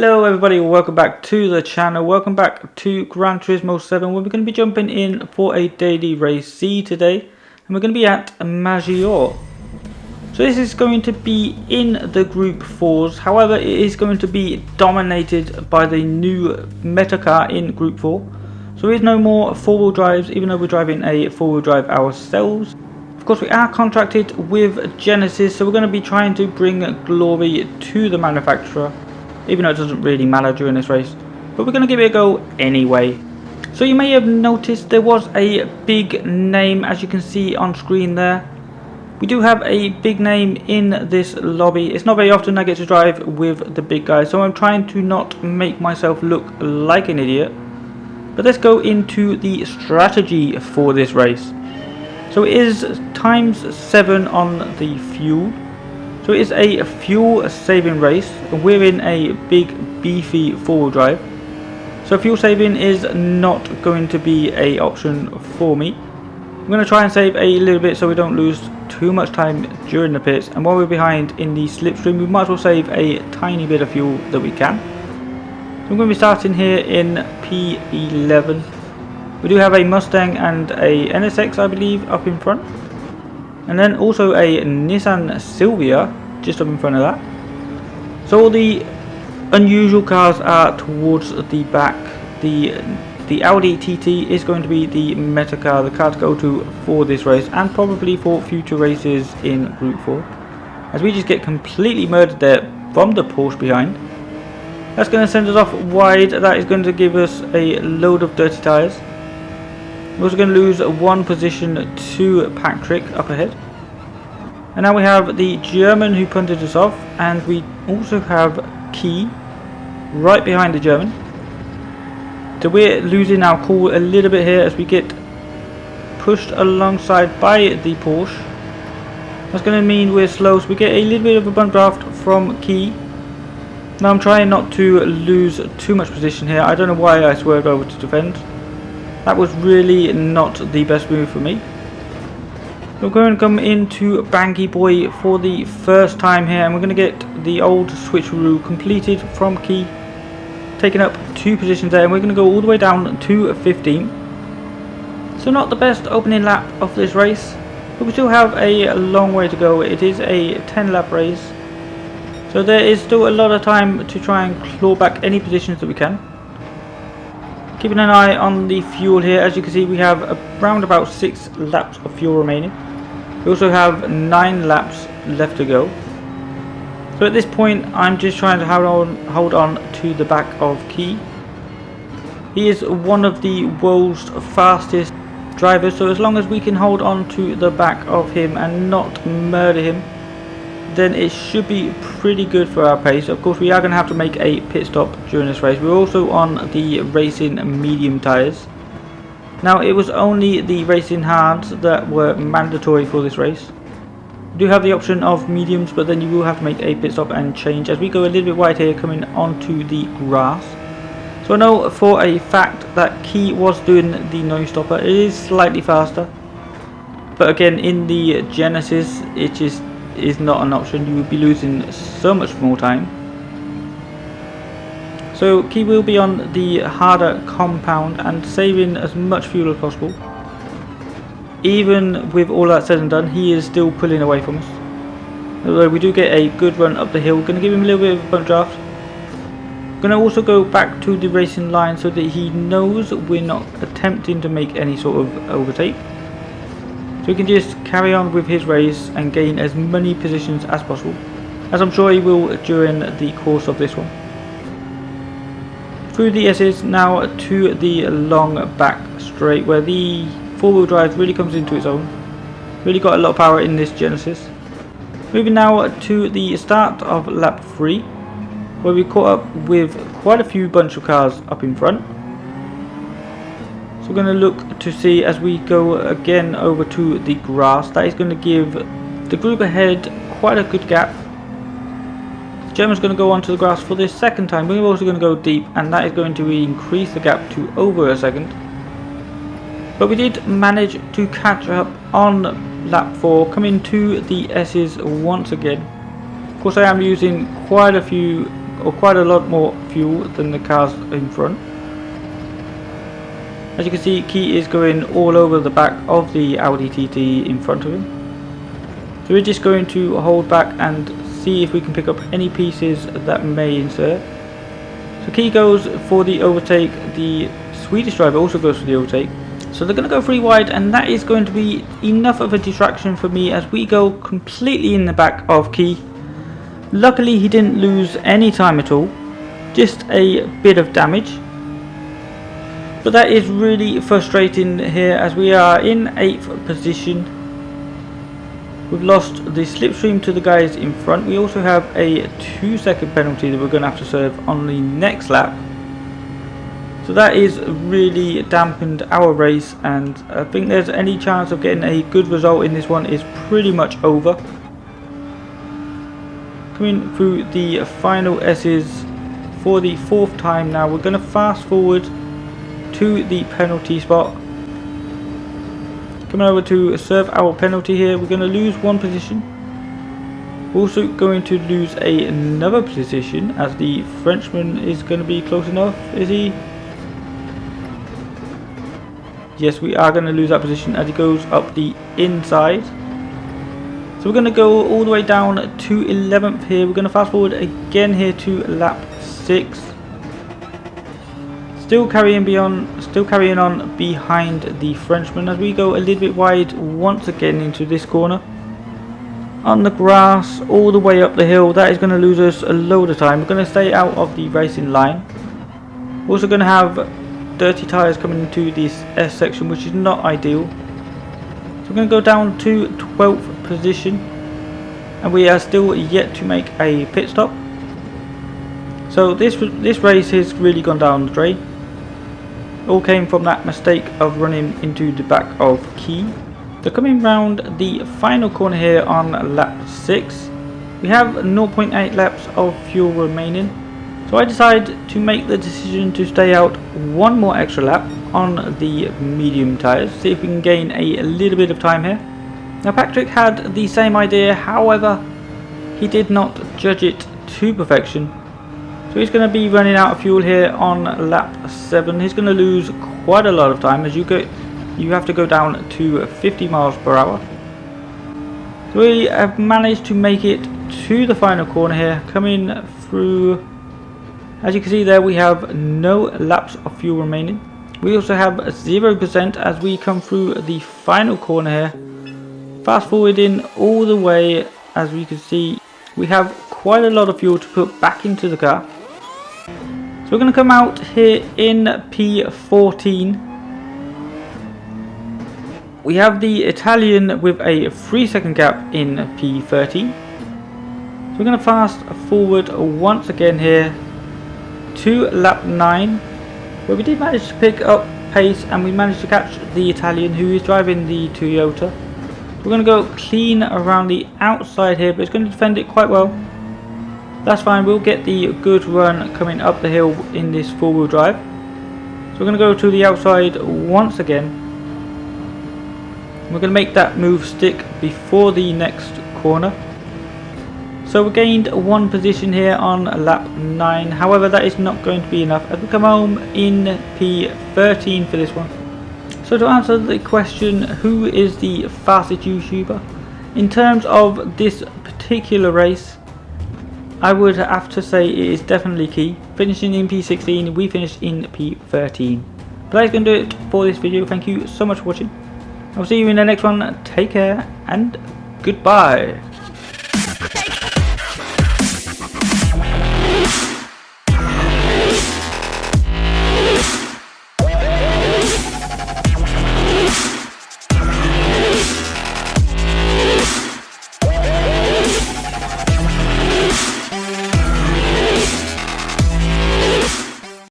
Hello everybody, welcome back to the channel, welcome back to Gran Turismo 7, where we're going to be jumping in for a daily race C today, and we're going to be at Maggiore. So this is going to be in the Group 4s, however it is going to be dominated by the new meta car in Group 4. So there is no more four-wheel drives, even though we're driving a four-wheel drive ourselves. Of course we are contracted with Genesis, so we're going to be trying to bring glory to the manufacturer, even though it doesn't really matter during this race, but we're going to give it a go anyway. So you may have noticed there was a big name, as you can see on screen there. We do have a big name in this lobby. It's not very often I get to drive with the big guys, so I'm trying to not make myself look like an idiot. But let's go into the strategy for this race. So it is ×7 on the fuel. So it is a fuel saving race. We're in a big beefy four-wheel drive, so fuel saving is not going to be an option for me. I'm going to try and save a little bit so we don't lose too much time during the pits, and while we're behind in the slipstream we might as well save a tiny bit of fuel that we can. So I'm going to be starting here in P11. We do have a Mustang and a NSX I believe up in front, and then also a Nissan Silvia just up in front of that. So all the unusual cars are towards the back. The Audi TT is going to be the meta car, the car to go to for this race and probably for future races in Group 4, as we just get completely murdered there from the Porsche behind. That's going to send us off wide. That is going to give us a load of dirty tyres. We're also going to lose one position to Patrick up ahead. And now we have the German who punted us off, and we also have Key right behind the German. So we're losing our cool a little bit here as we get pushed alongside by the Porsche. That's going to mean we're slow, so we get a little bit of a bump draft from Key. Now I'm trying not to lose too much position here. I don't know why I swerved over to defend. That was really not the best move for me. We're going to come into Banky Boy for the first time here, and we're going to get the old switcheroo completed from Key, taking up 2 positions there, and we're going to go all the way down to 15. So not the best opening lap of this race, but we still have a long way to go. It is a 10-lap race, so there is still a lot of time to try and claw back any positions that we can. Keeping an eye on the fuel here, as you can see we have around about 6 laps of fuel remaining. We also have 9 laps left to go. So at this point I'm just trying to hold on to the back of Key. He is one of the world's fastest drivers, so as long as we can hold on to the back of him and not murder him, then it should be pretty good for our pace. Of course we are going to have to make a pit stop during this race. We're also on the racing medium tyres. Now it was only the racing hards that were mandatory for this race. We do have the option of mediums, but then you will have to make a pit stop and change as we go a little bit wide here coming onto the grass. So I know for a fact that Key was doing the no stopper. It is slightly faster, but again in the Genesis it just is not an option. You will be losing so much more time. So Key will be on the harder compound and saving as much fuel as possible. Even with all that said and done, he is still pulling away from us. Although we do get a good run up the hill, we're going to give him a little bit of a bump draft. Going to also go back to the racing line so that he knows we're not attempting to make any sort of overtake. So he can just carry on with his race and gain as many positions as possible, as I'm sure he will during the course of this one. Through the S's now to the long back straight, where the four-wheel drive really comes into its own. Really got a lot of power in this Genesis. Moving now to the start of lap 3, where we caught up with quite a few bunch of cars up in front. So we're going to look to see as we go again over to the grass. That is going to give the group ahead quite a good gap. The German's going to go onto the grass for the second time. We're also going to go deep, and that is going to increase the gap to over a second. But we did manage to catch up on lap 4, coming to the S's once again. Of course I am using quite a few or quite a lot more fuel than the cars in front. As you can see, Key is going all over the back of the Audi TT in front of him. So we're just going to hold back and see if we can pick up any pieces that may insert. So Key goes for the overtake, the Swedish driver also goes for the overtake. So they're going to go 3 wide, and that is going to be enough of a distraction for me as we go completely in the back of Key. Luckily he didn't lose any time at all, just a bit of damage. But that is really frustrating here as we are in 8th position. We've lost the slipstream to the guys in front. We also have a 2-second penalty that we're going to have to serve on the next lap. So that is really dampened our race, and I think there's any chance of getting a good result in this one is pretty much over. Coming through the final S's for the 4th time now, we're going to fast forward to the penalty spot. Coming over to serve our penalty here, we're going to lose 1 position. We're also going to lose another position as the Frenchman is going to be close enough, is he? Yes, we are going to lose that position as he goes up the inside. So we're going to go all the way down to 11th here. We're going to fast forward again here to lap 6. Still carrying on behind the Frenchman as we go a little bit wide once again into this corner. On the grass all the way up the hill, that is going to lose us a load of time. We're going to stay out of the racing line. We're also going to have dirty tyres coming into this S section, which is not ideal. So we're going to go down to 12th position, and we are still yet to make a pit stop. So this race has really gone down the drain. All came from that mistake of running into the back of Key. So coming round the final corner here on lap 6, we have 0.8 laps of fuel remaining. So I decided to make the decision to stay out 1 more extra lap on the medium tyres, see if we can gain a little bit of time here. Now Patrick had the same idea, however he did not judge it to perfection. So he's going to be running out of fuel here on lap 7. He's going to lose quite a lot of time as you have to go down to 50 miles per hour. So we have managed to make it to the final corner here, coming through. As you can see there, we have no laps of fuel remaining. We also have 0% as we come through the final corner here. Fast forwarding all the way, as we can see, we have quite a lot of fuel to put back into the car. So we're going to come out here in P14. We have the Italian with a 3-second gap in P13. So we're going to fast forward once again here to lap 9, where we did manage to pick up pace and we managed to catch the Italian who is driving the Toyota. We're going to go clean around the outside here, but it's going to defend it quite well. That's fine, we'll get the good run coming up the hill in this 4-wheel drive. So we're going to go to the outside once again. We're going to make that move stick before the next corner. So we gained 1 position here on lap 9, however that is not going to be enough as we come home in P13 for this one. So to answer the question, who is the fastest YouTuber? In terms of this particular race, I would have to say it is definitely Key. Finishing in P16, we finished in P13. But that's going to do it for this video. Thank you so much for watching. I'll see you in the next one. Take care and goodbye.